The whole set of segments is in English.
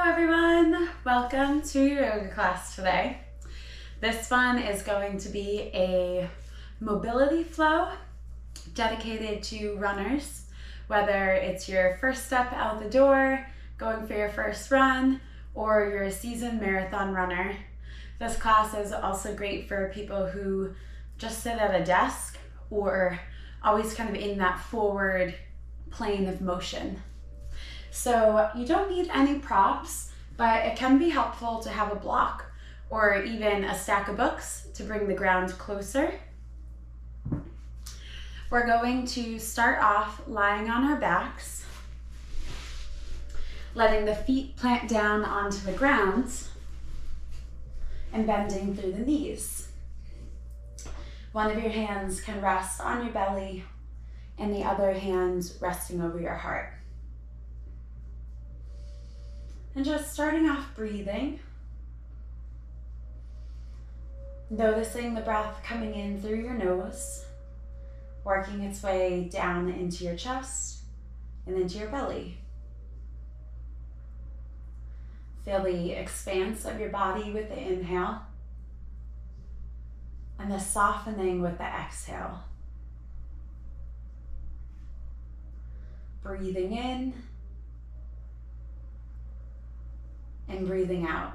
everyone, welcome to your yoga class today. This one is going to be a mobility flow dedicated to runners, whether it's your first step out the door, going for your first run, or you're a seasoned marathon runner. This class is also great for people who just sit at a desk or always kind of in that forward plane of motion. So you don't need any props, but it can be helpful to have a block or even a stack of books to bring the ground closer. We're going to start off lying on our backs, letting the feet plant down onto the ground and bending through the knees. One of your hands can rest on your belly and the other hand resting over your heart. And just starting off breathing, noticing the breath coming in through your nose, working its way down into your chest and into your belly. Feel the expanse of your body with the inhale and the softening with the exhale. Breathing in and breathing out.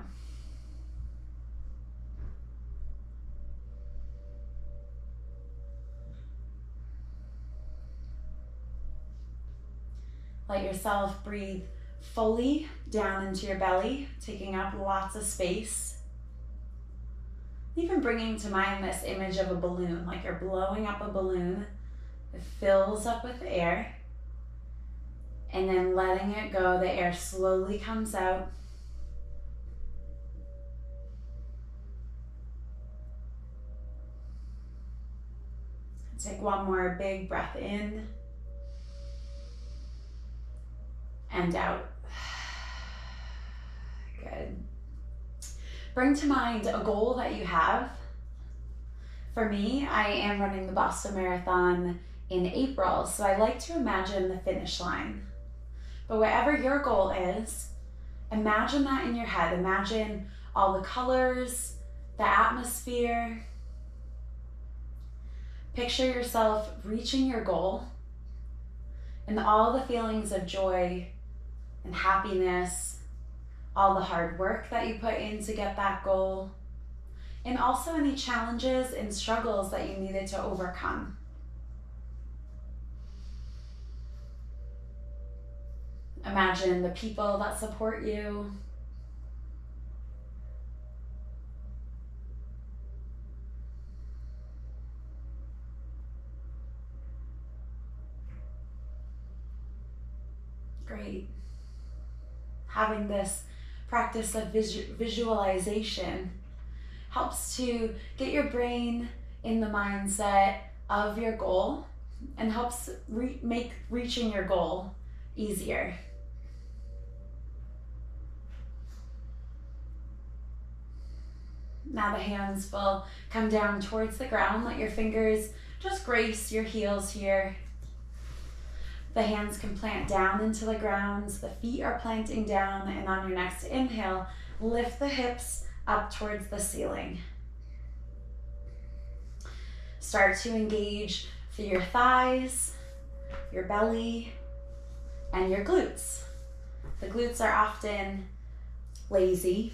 Let yourself breathe fully down into your belly, taking up lots of space. Even bringing to mind this image of a balloon, like you're blowing up a balloon. It fills up with air, and then letting it go, the air slowly comes out. Take one more big breath in and out. Good. Bring to mind a goal that you have. For me, I am running the Boston Marathon in April, so I like to imagine the finish line. But whatever your goal is, imagine that in your head. Imagine all the colors, the atmosphere. Picture yourself reaching your goal and all the feelings of joy and happiness, all the hard work that you put in to get that goal, and also any challenges and struggles that you needed to overcome. Imagine the people that support you. Great. Having this practice of visualization helps to get your brain in the mindset of your goal and helps make reaching your goal easier. Now the hands will come down towards the ground. Let your fingers just grace your heels here. The hands can plant down into the ground, the feet are planting down, and on your next inhale, lift the hips up towards the ceiling. Start to engage through your thighs, your belly, and your glutes. The glutes are often lazy,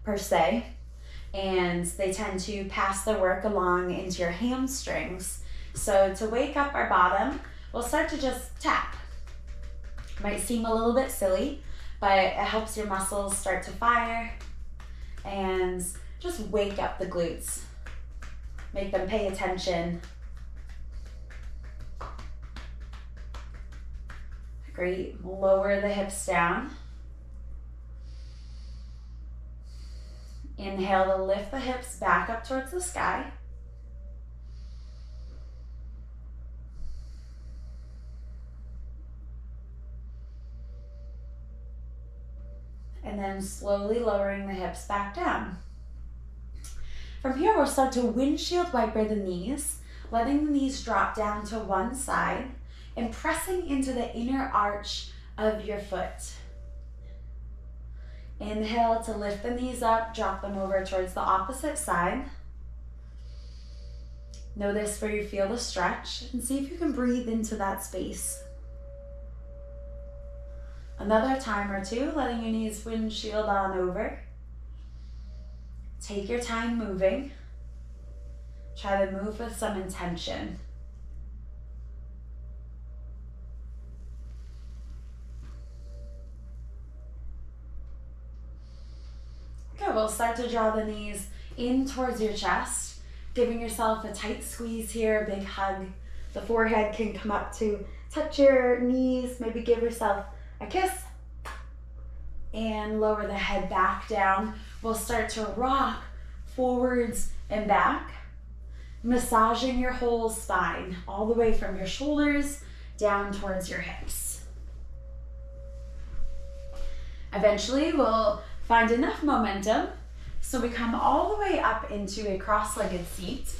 per se, and they tend to pass the work along into your hamstrings. So to wake up our bottom, we'll start to just tap. Might seem a little bit silly, but it helps your muscles start to fire and just wake up the glutes. Make them pay attention. Great. Lower the hips down. Inhale to lift the hips back up towards the sky. And then slowly lowering the hips back down. From here, we'll start to windshield wiper the knees, letting the knees drop down to one side and pressing into the inner arch of your foot. Inhale to lift the knees up, drop them over towards the opposite side. Notice where you feel the stretch and see if you can breathe into that space. Another time or two, letting your knees windshield on over. Take your time moving. Try to move with some intention. Good, we'll start to draw the knees in towards your chest, giving yourself a tight squeeze here, a big hug. The forehead can come up to touch your knees, maybe give yourself a kiss, and lower the head back down. We'll start to rock forwards and back, massaging your whole spine, all the way from your shoulders down towards your hips. Eventually, we'll find enough momentum so we come all the way up into a cross-legged seat.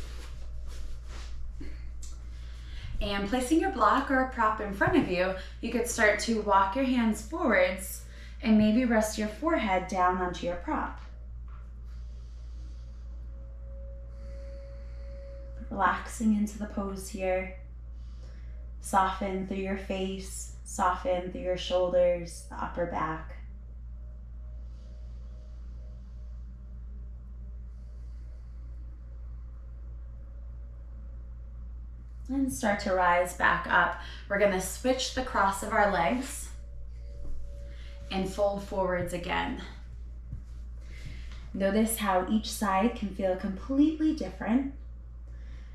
And placing your block or a prop in front of you, you could start to walk your hands forwards and maybe rest your forehead down onto your prop. Relaxing into the pose here. Soften through your face, soften through your shoulders, the upper back. And start to rise back up. We're going to switch the cross of our legs and fold forwards again. Notice how each side can feel completely different,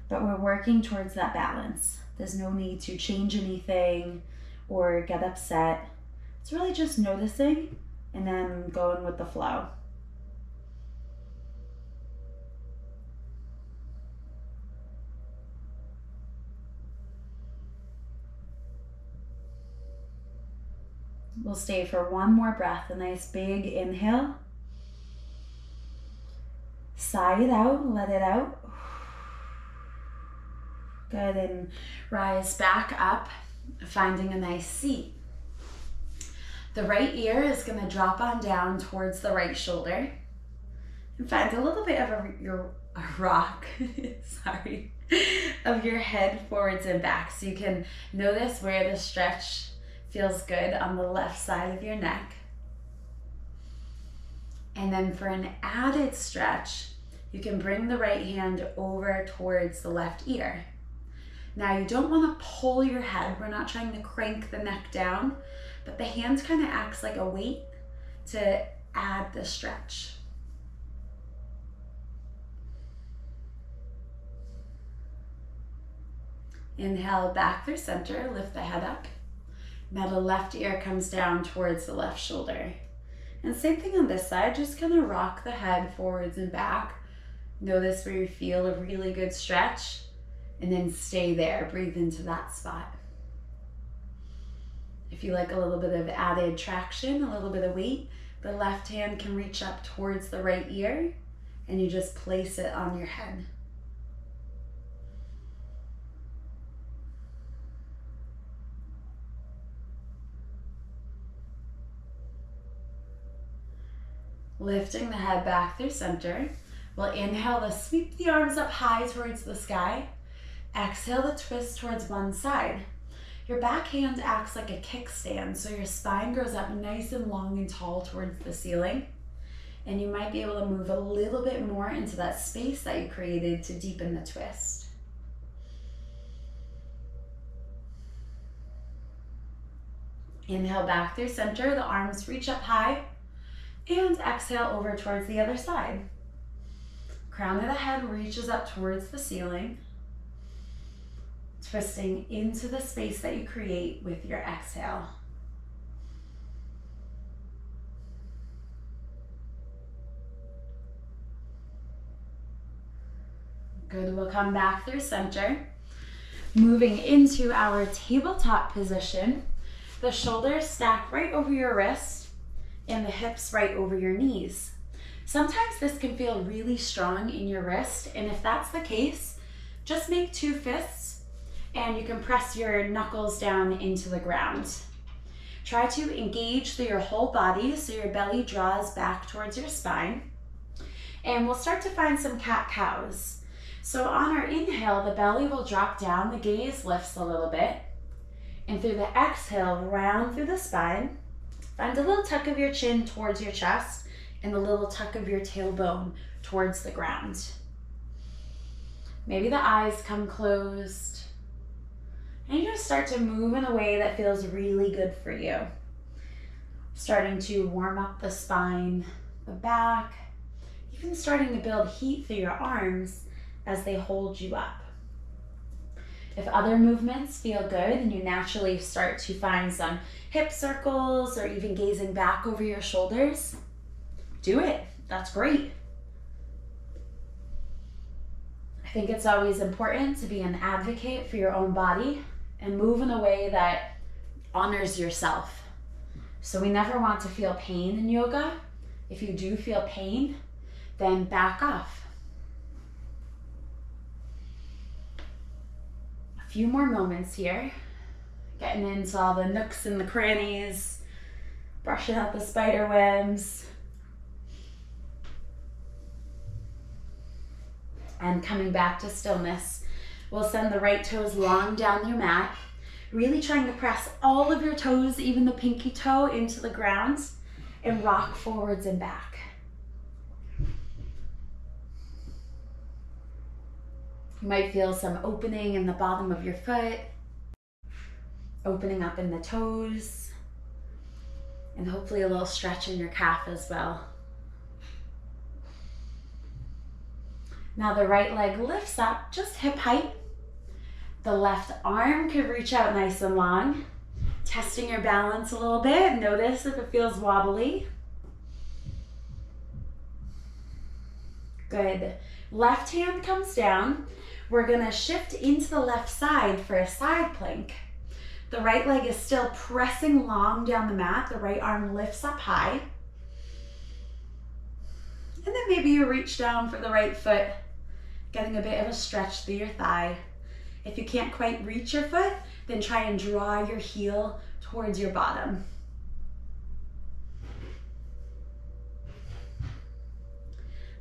but we're working towards that balance. There's no need to change anything or get upset. It's really just noticing and then going with the flow. We'll stay for one more breath, a nice big inhale. Sigh it out, let it out. Good, and rise back up, finding a nice seat. The right ear is going to drop on down towards the right shoulder. And find a little bit of a rock, sorry, of your head forwards and back. So you can notice where the stretch feels good on the left side of your neck. And then for an added stretch, you can bring the right hand over towards the left ear. Now you don't want to pull your head. We're not trying to crank the neck down, but the hand kind of acts like a weight to add the stretch. Inhale back through center, lift the head up. Now the left ear comes down towards the left shoulder. And same thing on this side, just kind of rock the head forwards and back. Notice where you feel a really good stretch, and then stay there, breathe into that spot. If you like a little bit of added traction, a little bit of weight, the left hand can reach up towards the right ear, and you just place it on your head. Lifting the head back through center. We'll inhale to sweep the arms up high towards the sky. Exhale to twist towards one side. Your back hand acts like a kickstand, so your spine goes up nice and long and tall towards the ceiling. And you might be able to move a little bit more into that space that you created to deepen the twist. Inhale back through center, the arms reach up high. And exhale over towards the other side. Crown of the head reaches up towards the ceiling, twisting into the space that you create with your exhale. Good, we'll come back through center. Moving into our tabletop position, the shoulders stack right over your wrist and the hips right over your knees. Sometimes this can feel really strong in your wrist, and if that's the case, just make two fists and you can press your knuckles down into the ground. Try to engage through your whole body so your belly draws back towards your spine. And we'll start to find some cat-cows. So on our inhale, the belly will drop down, the gaze lifts a little bit. And through the exhale, round through the spine. Find a little tuck of your chin towards your chest and a little tuck of your tailbone towards the ground. Maybe the eyes come closed. And you're gonna start to move in a way that feels really good for you. Starting to warm up the spine, the back, even starting to build heat through your arms as they hold you up. If other movements feel good and you naturally start to find some hip circles or even gazing back over your shoulders, do it. That's great. I think it's always important to be an advocate for your own body and move in a way that honors yourself. So we never want to feel pain in yoga. If you do feel pain, then back off. A few more moments here. Getting into all the nooks and the crannies, brushing out the spider webs. And coming back to stillness. We'll send the right toes long down your mat, really trying to press all of your toes, even the pinky toe, into the ground and rock forwards and back. You might feel some opening in the bottom of your foot, opening up in the toes, and hopefully a little stretch in your calf as well. Now the right leg lifts up, just hip height. The left arm could reach out nice and long. Testing your balance a little bit. Notice if it feels wobbly. Good. Left hand comes down. We're gonna shift into the left side for a side plank. The right leg is still pressing long down the mat. The right arm lifts up high. And then maybe you reach down for the right foot, getting a bit of a stretch through your thigh. If you can't quite reach your foot, then try and draw your heel towards your bottom.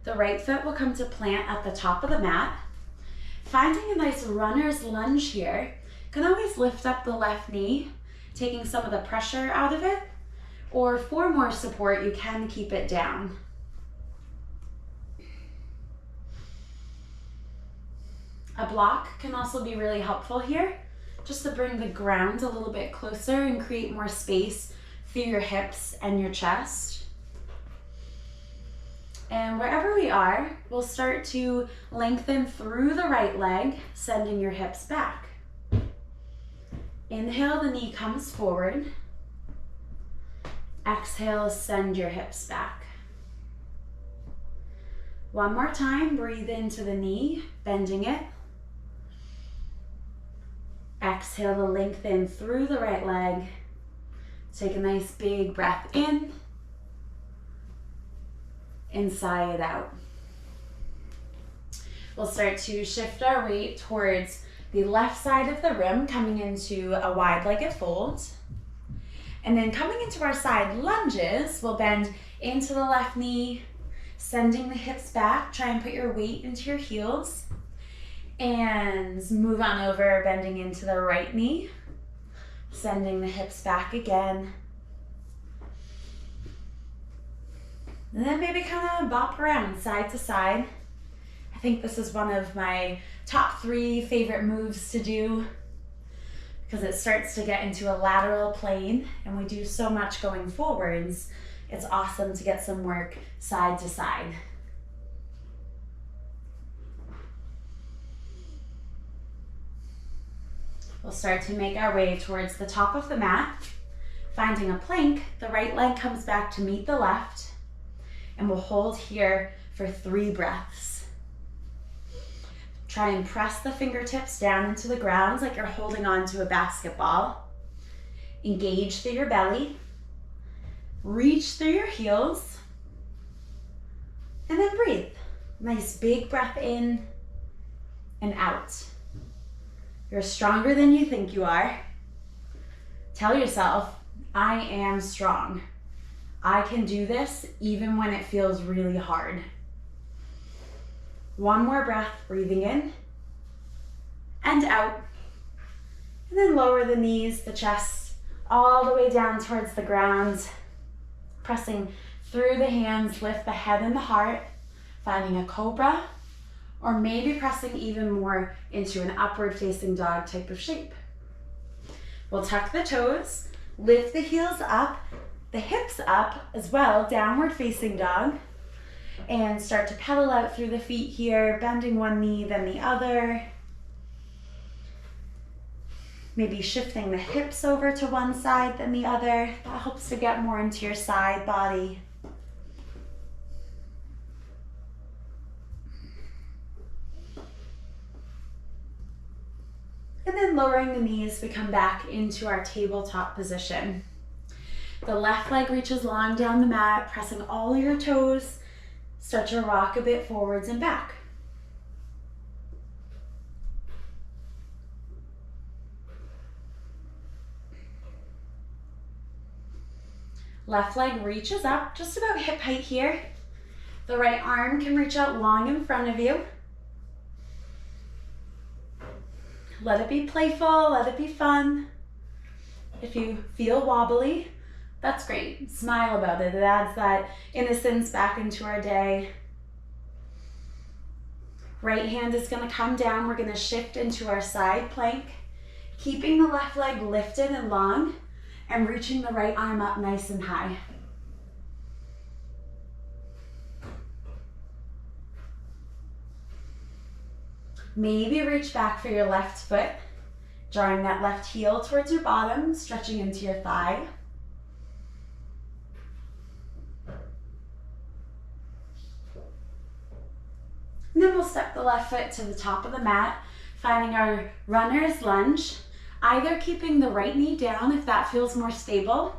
The right foot will come to plant at the top of the mat. Finding a nice runner's lunge here. You can always lift up the left knee, taking some of the pressure out of it, or for more support, you can keep it down. A block can also be really helpful here, just to bring the ground a little bit closer and create more space through your hips and your chest. And wherever we are, we'll start to lengthen through the right leg, sending your hips back. Inhale, the knee comes forward. Exhale, send your hips back. One more time, breathe into the knee, bending it. Exhale to lengthen through the right leg. Take a nice big breath in and sigh it out. We'll start to shift our weight towards the left side of the rim, coming into a wide-legged fold. And then coming into our side lunges, we'll bend into the left knee, sending the hips back. Try and put your weight into your heels. And move on over, bending into the right knee, sending the hips back again. And then maybe kind of bop around side to side. I think this is one of my top 3 favorite moves to do because it starts to get into a lateral plane and we do so much going forwards. It's awesome to get some work side to side. We'll start to make our way towards the top of the mat. Finding a plank, the right leg comes back to meet the left, and we'll hold here for 3 breaths. Try and press the fingertips down into the ground like you're holding on to a basketball. Engage through your belly. Reach through your heels. And then breathe. Nice big breath in and out. You're stronger than you think you are. Tell yourself, I am strong. I can do this even when it feels really hard. One more breath, breathing in and out. And then lower the knees, the chest, all the way down towards the ground. Pressing through the hands, lift the head and the heart, finding a cobra, or maybe pressing even more into an upward facing dog type of shape. We'll tuck the toes, lift the heels up, the hips up as well, downward facing dog, and start to pedal out through the feet here, bending one knee, then the other. Maybe shifting the hips over to one side, then the other. That helps to get more into your side body. And then lowering the knees, we come back into our tabletop position. The left leg reaches long down the mat, pressing all your toes. Start to rock a bit forwards and back. Left leg reaches up, just about hip height here. The right arm can reach out long in front of you. Let it be playful, let it be fun. If you feel wobbly, that's great. Smile about it. It adds that innocence back into our day. Right hand is going to come down. We're going to shift into our side plank, keeping the left leg lifted and long and reaching the right arm up nice and high. Maybe reach back for your left foot, drawing that left heel towards your bottom, stretching into your thigh. And then we'll step the left foot to the top of the mat, finding our runner's lunge, either keeping the right knee down if that feels more stable,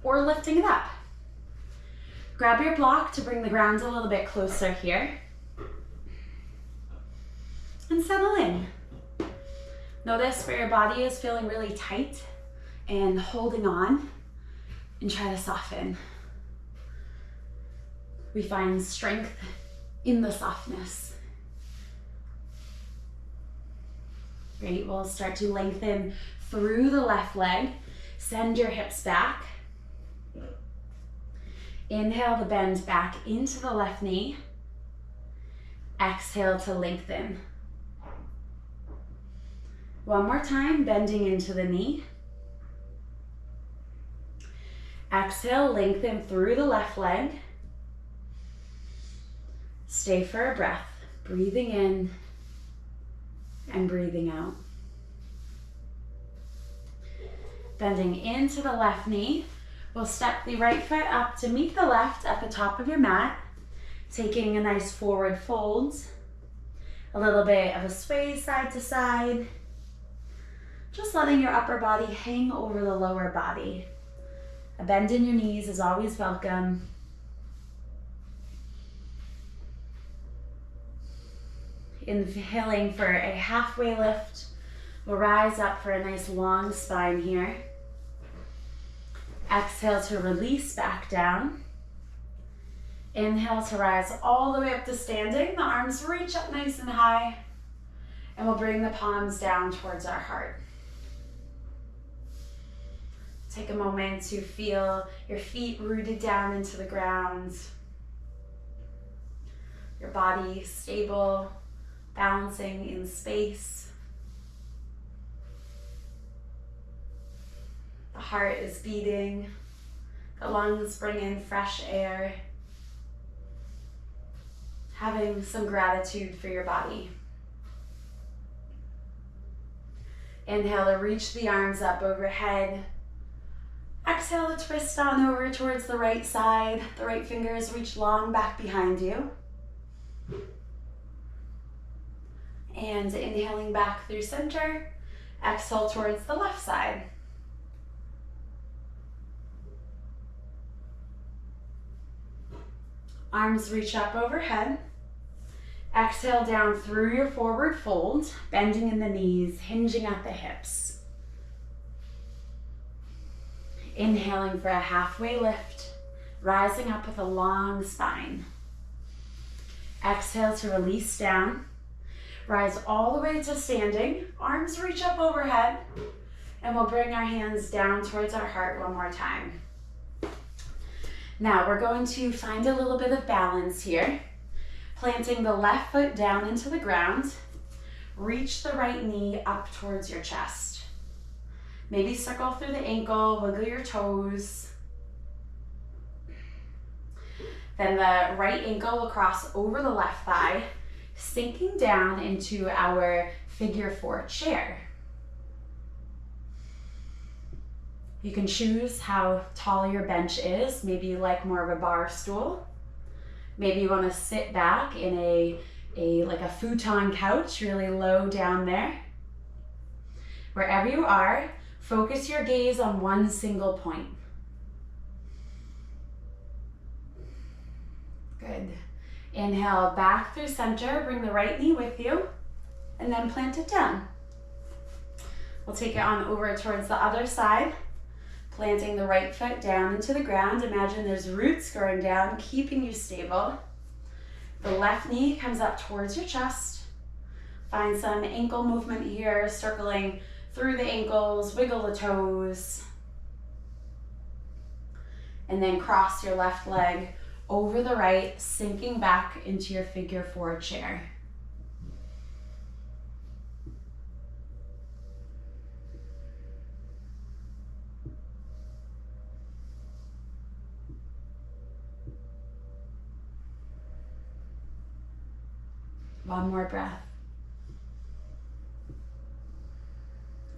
or lifting it up. Grab your block to bring the ground a little bit closer here. And settle in. Notice where your body is feeling really tight and holding on, and try to soften. We find strength in the softness. Great, we'll start to lengthen through the left leg. Send your hips back. Inhale to bend back into the left knee. Exhale to lengthen. One more time, bending into the knee. Exhale, lengthen through the left leg. Stay for a breath, breathing in and breathing out. Bending into the left knee, we'll step the right foot up to meet the left at the top of your mat, taking a nice forward fold, a little bit of a sway side to side. Just letting your upper body hang over the lower body. A bend in your knees is always welcome. Inhaling for a halfway lift. We'll rise up for a nice long spine here. Exhale to release back down. Inhale to rise all the way up to standing. The arms reach up nice and high. And we'll bring the palms down towards our heart. Take a moment to feel your feet rooted down into the ground. Your body stable, balancing in space. The heart is beating. The lungs bring in fresh air. Having some gratitude for your body. Inhale to reach the arms up overhead. Exhale to twist on over towards the right side. The right fingers reach long back behind you. And inhaling back through center. Exhale towards the left side. Arms reach up overhead. Exhale down through your forward fold, bending in the knees, hinging at the hips. Inhaling for a halfway lift, rising up with a long spine. Exhale to release down. Rise all the way to standing. Arms reach up overhead. And we'll bring our hands down towards our heart one more time. Now we're going to find a little bit of balance here. Planting the left foot down into the ground. Reach the right knee up towards your chest. Maybe circle through the ankle, wiggle your toes. Then the right ankle will cross over the left thigh, sinking down into our figure 4 chair. You can choose how tall your bench is. Maybe you like more of a bar stool. Maybe you want to sit back in like a futon couch, really low down there. Wherever you are, focus your gaze on one single point. Good. Inhale back through center, bring the right knee with you, and then plant it down. We'll take it on over towards the other side, planting the right foot down into the ground. Imagine there's roots going down, keeping you stable. The left knee comes up towards your chest. Find some ankle movement here, circling through the ankles, wiggle the toes. And then cross your left leg over the right, sinking back into your figure 4 chair. One more breath.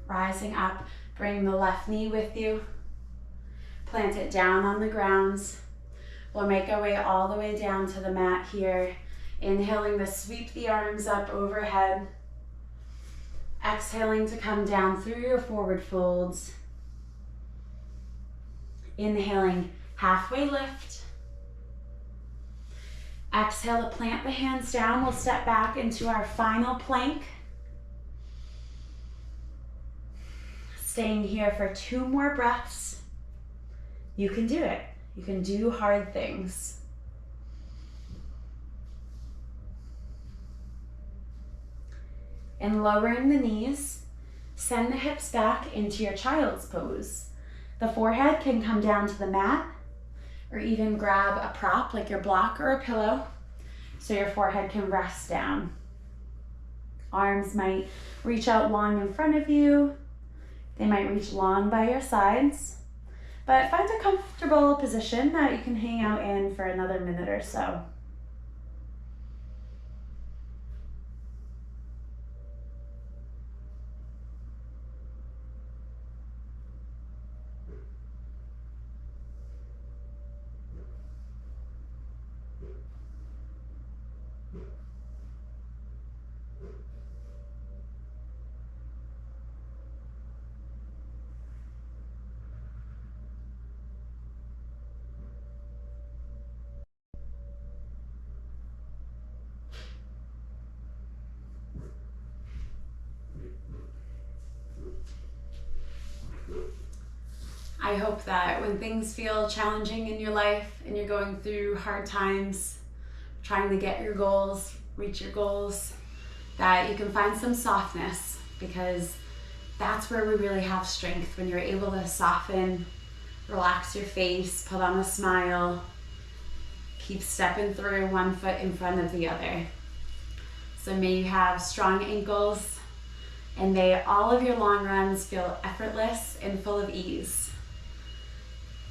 Rising up, bring the left knee with you. Plant it down on the ground. We'll make our way all the way down to the mat here. Inhaling to sweep the arms up overhead. Exhaling to come down through your forward folds. Inhaling, halfway lift. Exhale to plant the hands down. We'll step back into our final plank. Staying here for 2 more breaths. You can do it. You can do hard things. And lowering the knees, send the hips back into your child's pose. The forehead can come down to the mat, or even grab a prop like your block or a pillow so your forehead can rest down. Arms might reach out long in front of you. They might reach long by your sides. But find a comfortable position that you can hang out in for another minute or so. I hope that when things feel challenging in your life and you're going through hard times, trying to get your goals, reach your goals, that you can find some softness, because that's where we really have strength, when you're able to soften, relax your face, put on a smile, keep stepping through one foot in front of the other. So may you have strong ankles, and may all of your long runs feel effortless and full of ease.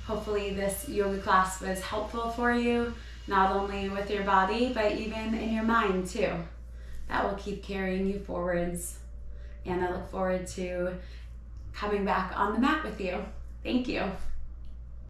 Hopefully this yoga class was helpful for you, not only with your body, but even in your mind too. That will keep carrying you forwards. And I look forward to coming back on the mat with you. Thank you.